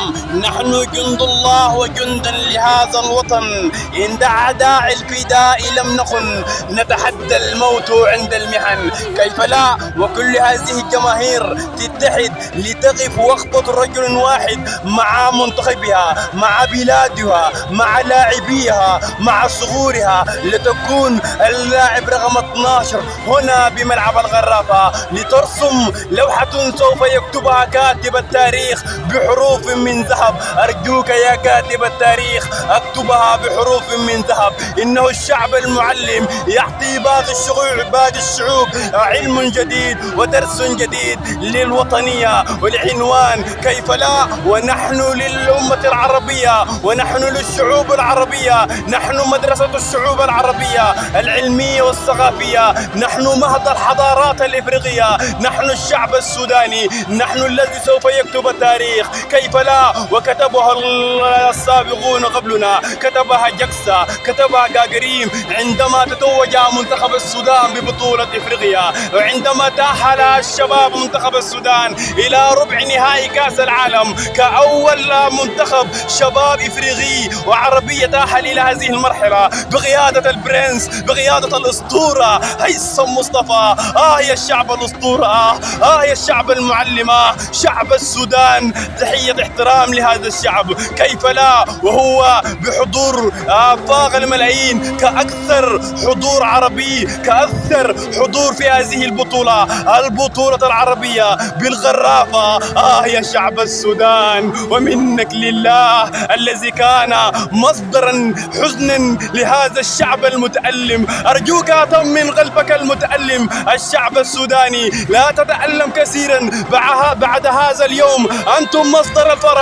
نعم، نحن جند الله وجند لهذا الوطن. إن دعا داعي الفداء لم نخن، نتحدى الموت عند المحن. كيف لا وكل هذه الجماهير تتحد لتقف وقفة رجل واحد مع منتخبها، مع بلادها، مع لاعبيها، مع صغورها، لتكون اللاعب رقم 12 هنا بملعب الغرافة، لترسم لوحة سوف يكتبها كاتب التاريخ بحروف من ذهب. أرجوك يا كاتب التاريخ اكتبها بحروف من ذهب. إنه الشعب المعلم يعطي باقي الشعوب علم جديد ودرس جديد للوطنية والعنوان. كيف لا ونحن للأمة العربية ونحن للشعوب العربية، نحن مدرسة الشعوب العربية العلمية والثقافية، نحن مهد الحضارات الإفريقية، نحن الشعب السوداني، نحن الذي سوف يكتب التاريخ. كيف لا وكتبها السابقون قبلنا، كتبها جكسا، كتبها جاجريم عندما تتوج منتخب السودان ببطولة إفريقيا، وعندما تأهل الشباب منتخب السودان إلى ربع نهائي كأس العالم كأول منتخب شباب إفريقي وعربي يتأهل إلى هذه المرحلة بقيادة البرنس، بقيادة الأسطورة هيثم مصطفى. يا الشعب الأسطورة، يا الشعب المعلمة، شعب السودان، تحية احترام لهذا الشعب. كيف لا وهو بحضور فاق الملايين، كأكثر حضور عربي، كأكثر حضور في هذه البطولة العربية بالغرافة. يا شعب السودان، ومنك لله الذي كان مصدرا حزنا لهذا الشعب المتألم. أرجوك أطمن قلبك المتألم الشعب السوداني، لا تتألم كثيرا بعد هذا اليوم. أنتم مصدر الفرح.